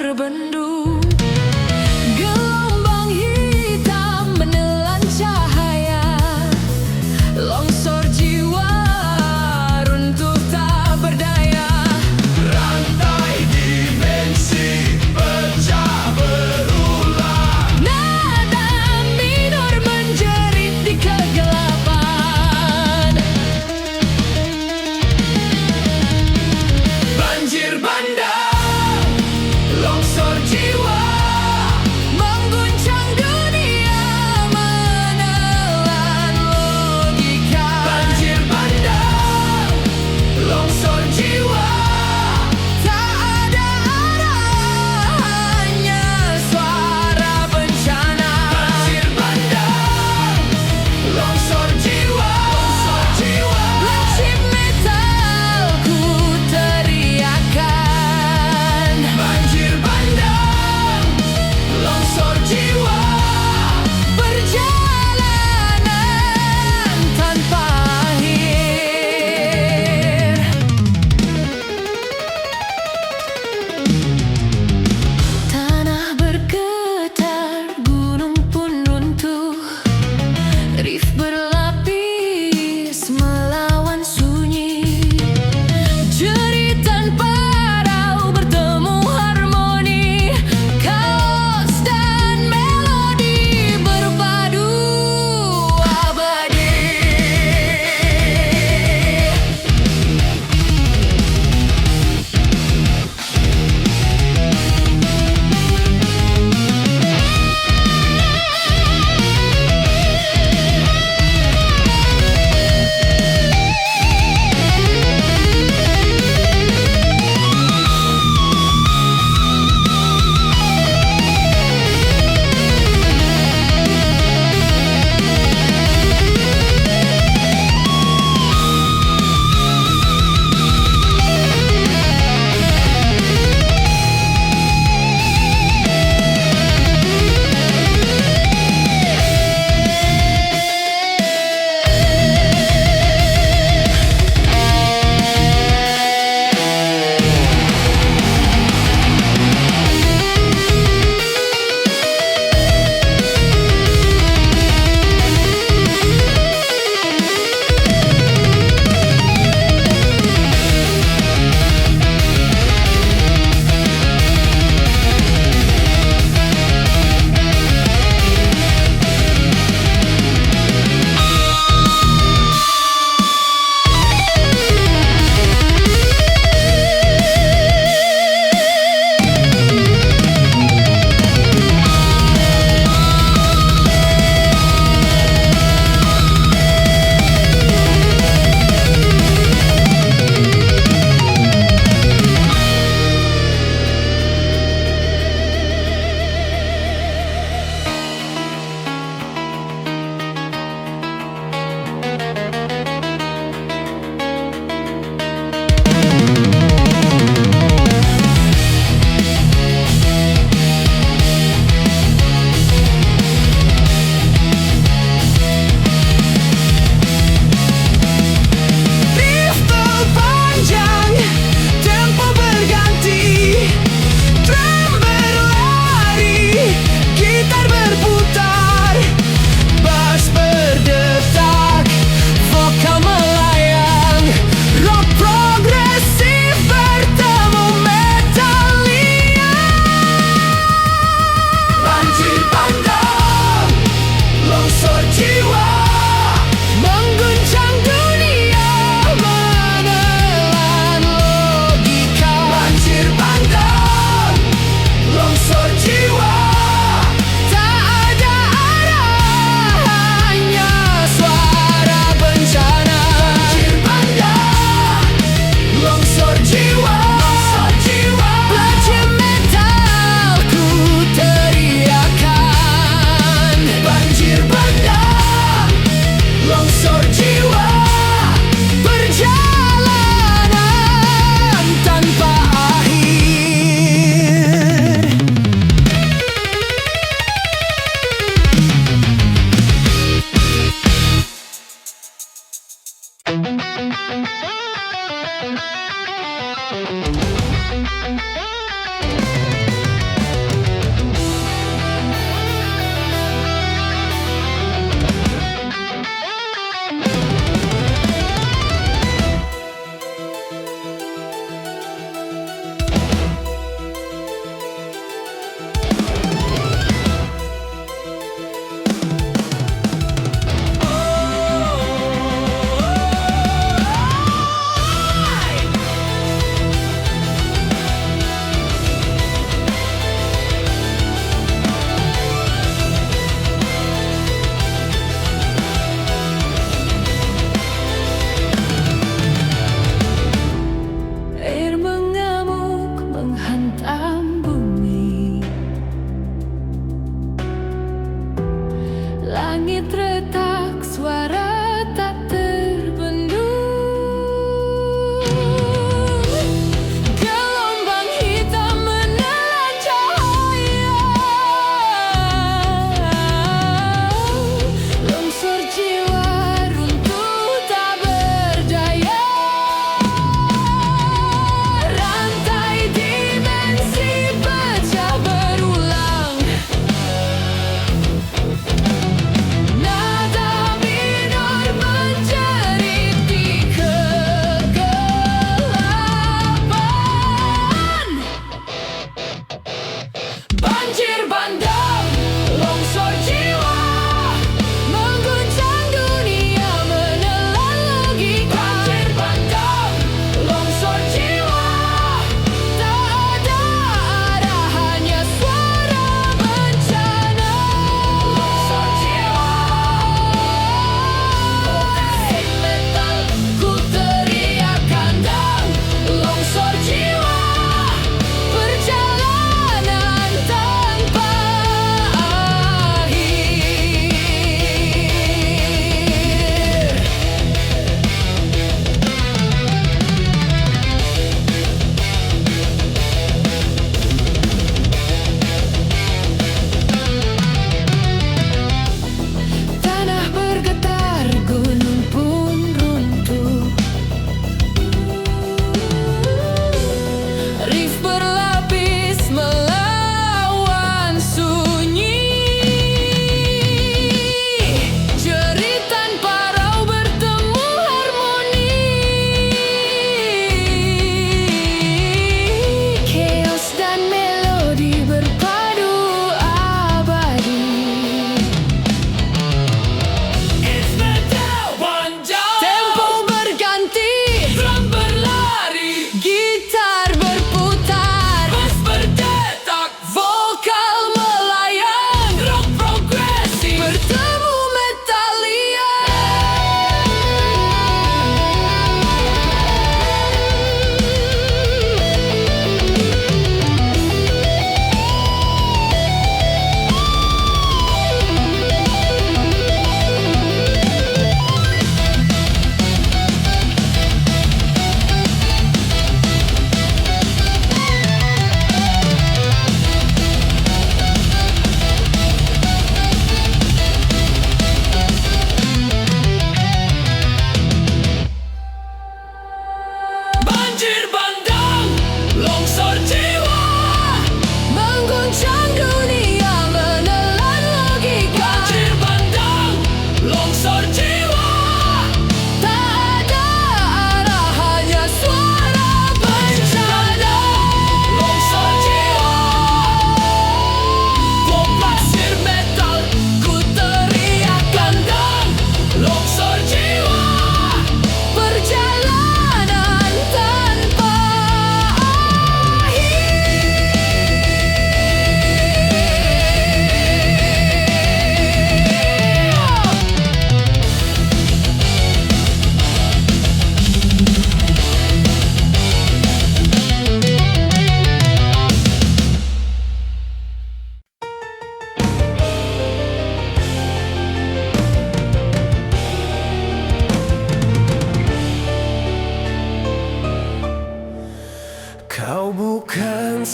berbendung. Gelombang hitam menelan cahaya, longsor jiwa runtuh tak berdaya. Rantai dimensi pecah berulang. Nada minor menjerit di kegelapan. Banjir bandang, longsor jiwa, Mengguncang dunia, menelan logika. banjir bandang, longsor jiwa, Tak ada arah, hanya suara bencana. banjir bandang, longsor jiwa, Lancip metalku teriakan. banjir bandang, longsor jiwa, Perjalanan tanpa akhir. Tanah bergetar, gunung pun runtuh. Rif berlapis melawan sunyi. Jeritan parau bertemu harmoni. Kaos dan melodi berpadu abadi. Rifle panjang, tempo berganti. Drum berlari, gitar berputar. Bass berdetak, vokal melayang. Rock progresif bertemu metalia. banjir bandang, longsor jiwa, Mengguncang dunia, menelan logika. banjir bandang, longsor jiwa, Tak ada arah, hanya suara bencana. banjir bandang, longsor jiwa, Lancip metalku teriakan. banjir bandang, longsor jiwa, Perjalanan tanpa akhir.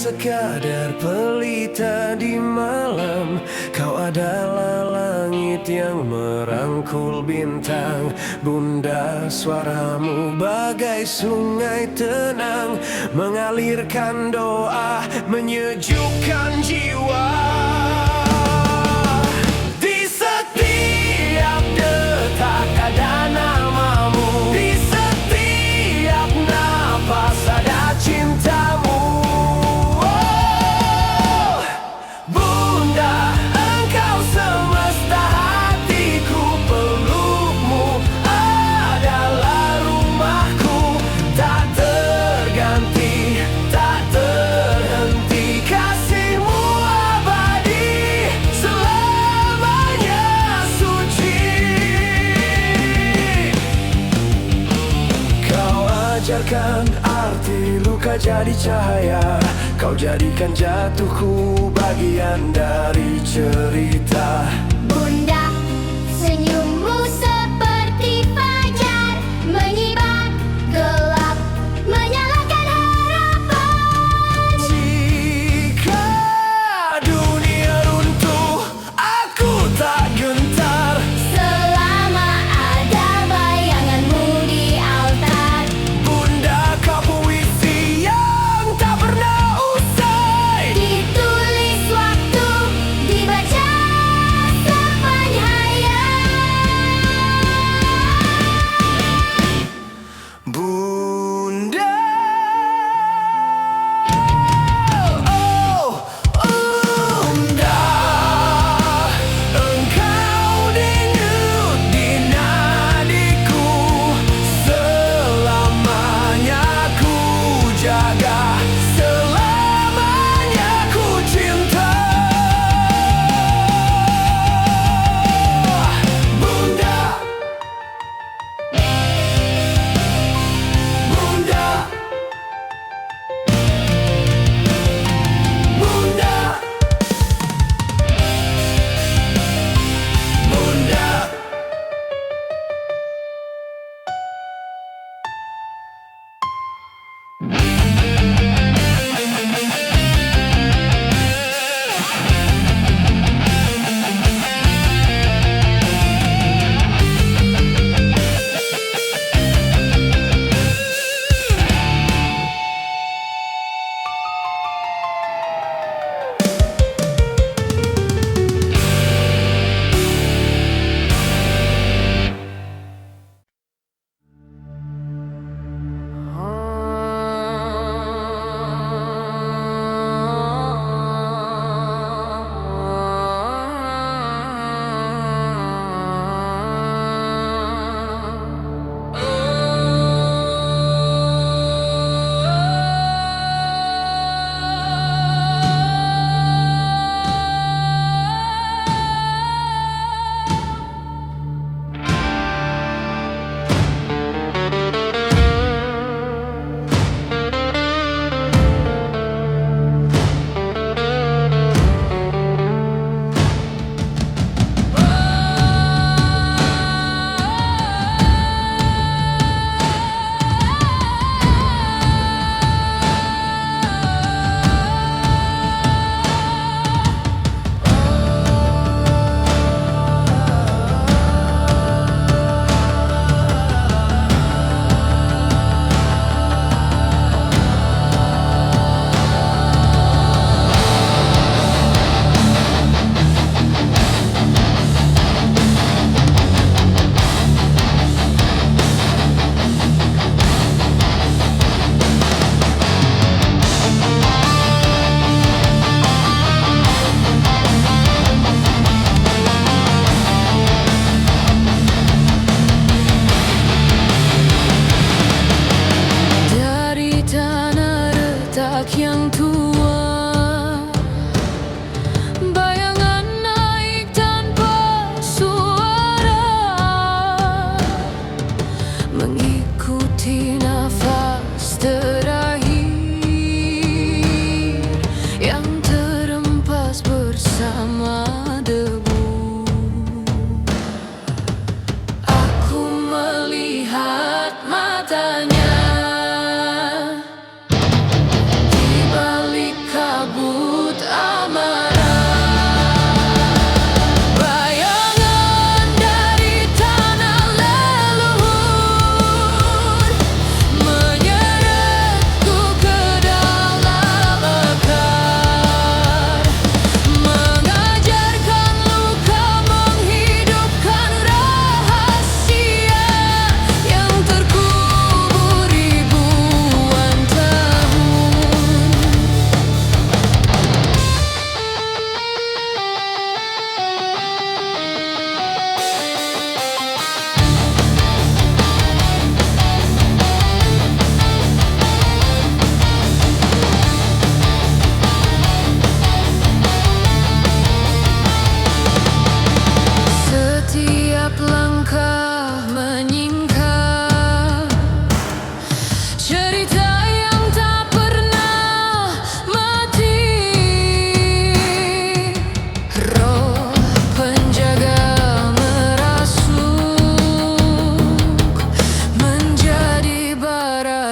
sekadar pelita di malam. Kau adalah langit yang merangkul bintang. Bunda, suaramu bagai sungai tenang, mengalirkan doa, menyejukkan jiwa. Di setiap detak ada namamu, di setiap napas ada cintamu. Oh, Bunda, engkau semesta hatiku, pelukmu adalah rumahku. Tak terganti, tak terhenti, kasihmu abadi, selamanya suci. Kau ajarkan arti luka jadi cahaya, kau jadikan jatuhku bagian dari cerita. Bunda, senyummu seperti fajar, menyibar gelap, menyalakan harapan. Jika dunia runtuh, aku tak gentar. Selama ada bayanganmu di altar, Bunda, kau puisi yang tak pernah usai. ditulis waktu, dibaca sepanjang hayat. Bunda, oh, Bunda, engkau denyut di nadiku, selamanya ku jaga, selamanya ku cinta. Bunda, Bunda, Bunda, Bunda. Dari tanah retak yang tua, bayangan naik tanpa suara, mengikuti nafas terakhir yang terempas bersama debu. Aku melihat matanya di balik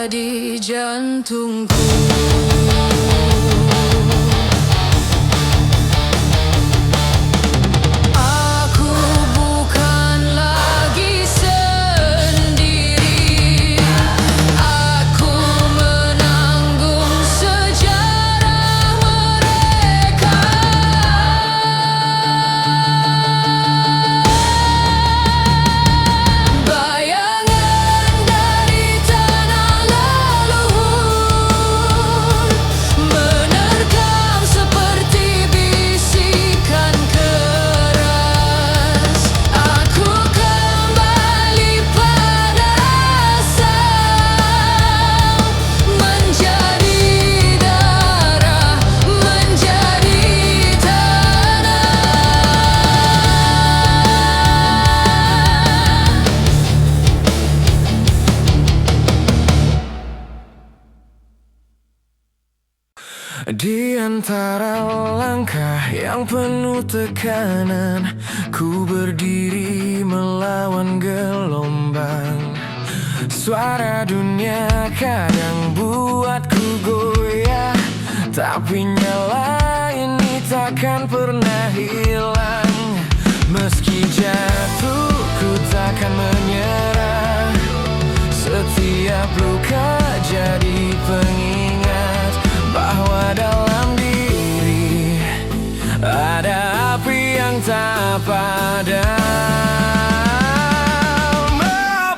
di jantungku. Aku bukan lagi sendiri. Aku menanggung sejarah mereka. Bayangan dari tanah leluhur menerkam seperti bisikan keras. Aku kembali pada asal, menjadi darah, menjadi tanah. Di antara langkah yang penuh tekanan, ku berdiri melawan gelombang. Suara dunia kadang buatku goyah, tapi nyala ini takkan pernah hilang. Meski jatuh, ku takkan menyerah. Setiap luka jadi pengingat bahwa dalam diri ada api yang tak padam.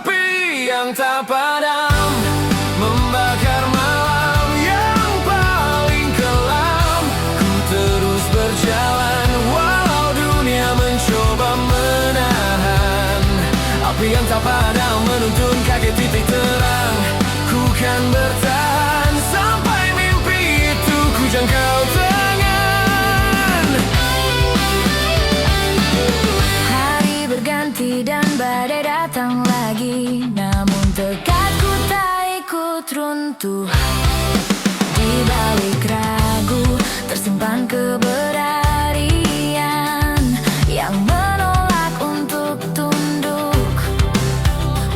Api yang tak padam membakar malam yang paling kelam. Ku terus berjalan walau dunia mencoba menahan. Api yang tak padam menuntun kaki titik terang. Ku kan bertahan sampai mimpi itu ku jangkau tangan. Hari berganti dan badai datang lagi, namun tekadku tak ikut runtuh. Di balik ragu tersimpan keberanian yang menolak untuk tunduk.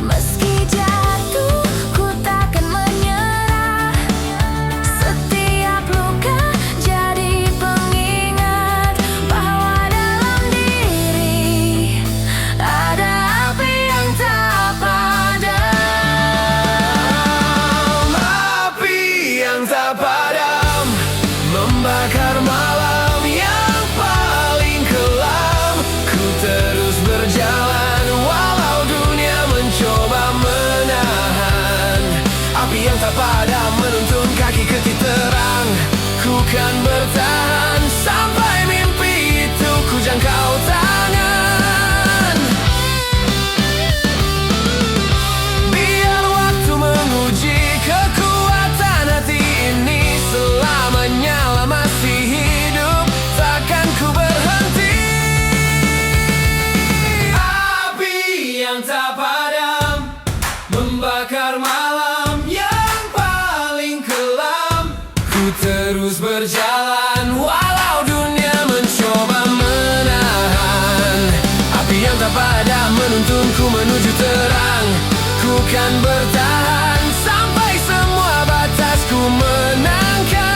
Meski jatuh, ku takkan menyerah. Setiap luka jadi pengingat bahwa dalam diri ada api yang tak padam. Api yang tak padam membakar malam yang paling kelam. Ku terus berjalan walau dunia mencoba menahan. Api yang tak padam menuntun kaki ke titik terang. Ku kan bertahan sampai mimpi itu ku jangkau tangan. Biar waktu menguji kekuatan hati ini, selamanya lah masih hidup, takkan ku berhenti. Api yang tak padam membakar malam yang paling kelam. Ku terus berjalan walau dunia mencoba menahan. Api yang tak padam menuntunku menuju terang. Ku kan bertahan sampai semua batasku menangkan.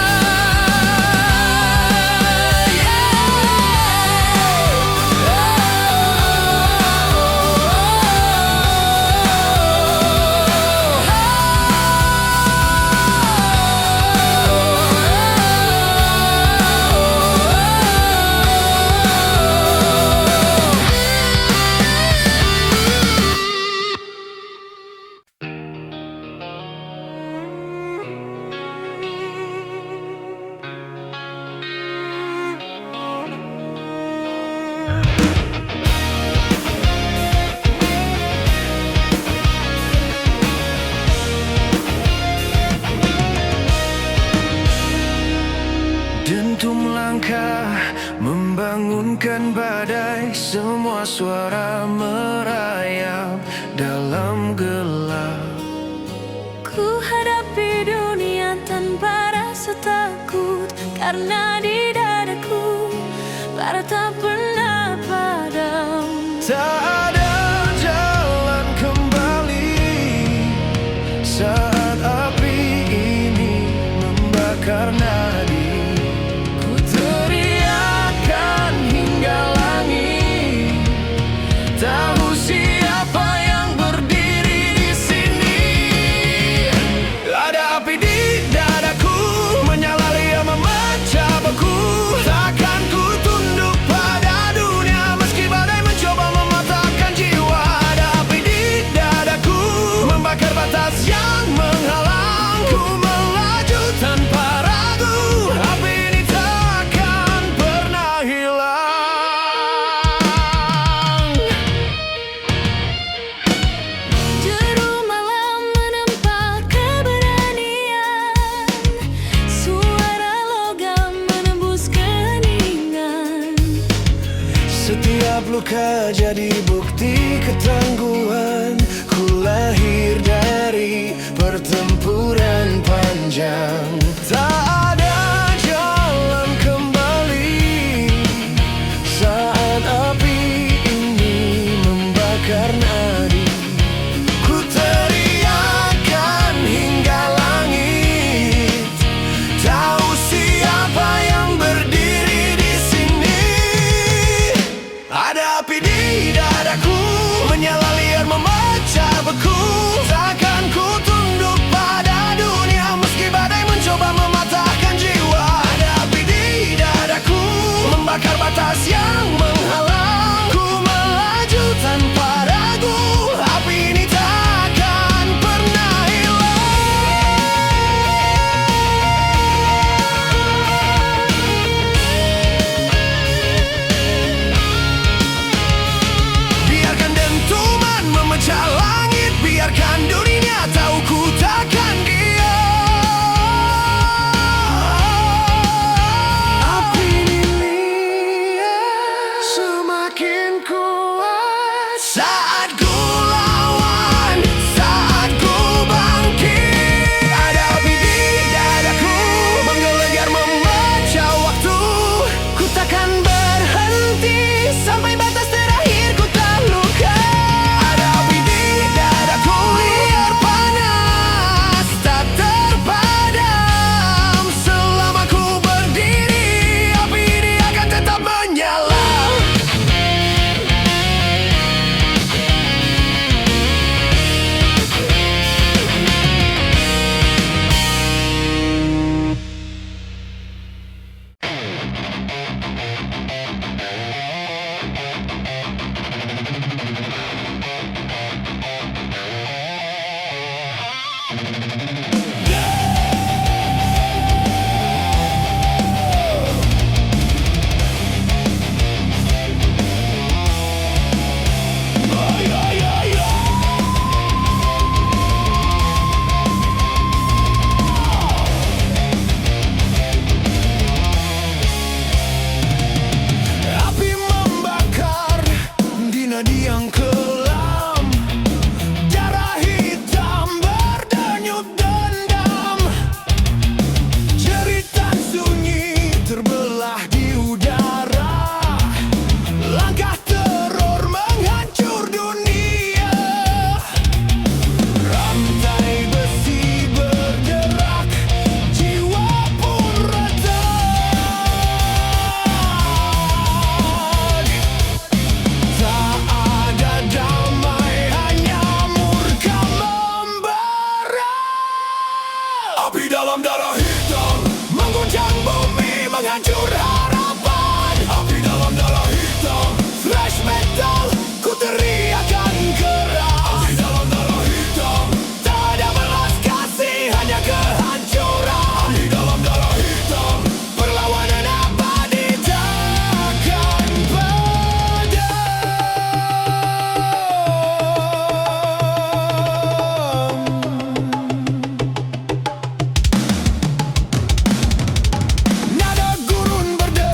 Dentum langkah membangunkan badai, semua suara merayap dalam gelap. Ku hadapi dunia tanpa rasa takut, karena di dadaku bara tak pernah padam. Tak ada jalan kembali saat panjang. Tak ada jalan kembali saat api ini membakar nadi. Ku teriakan hingga langit, tahu siapa yang berdiri di sini. Ada api di dadaku, menyala liar memecah beku. Takkan ku tunduk pada dunia meski badai mencoba mematahkan jiwa. Ada api di dadaku, membakar batas yang menghalang. Ku melaju tanpa ragu, api ini takkan pernah hilang. Biarkan dentuman memecah langit, biarkan dunia tahu ku takkan diam. Api liar semakin kuat saat ku lawan, saat ku bangkit. Ada api di dadaku, menggelegar memecah waktu. Ku takkan berhenti sampai batas terakhir ku terluka. Ada api di dadaku, liar panas tak terpadam. Selama ku berdiri, api ini akan tetap menyala. Api membakar di nadi yang kelam, darah hitam berdenyut dendam. Jeritan sunyi terbelah di udara, langkah teror menghancur dunia. Rantai besi bergerak, jiwa pun retak. Tak ada damai, hanya murka membara. Api dalam darah hitam mengguncang bumi, menghancur harapan. Api dalam darah hitam, thrash metal, ku teriakan keras. Api dalam darah hitam, tak ada belas kasih, hanya kehancuran. Api dalam darah hitam, perlawanan abadi takkan padam. Nada gurun berdebu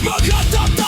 menghadap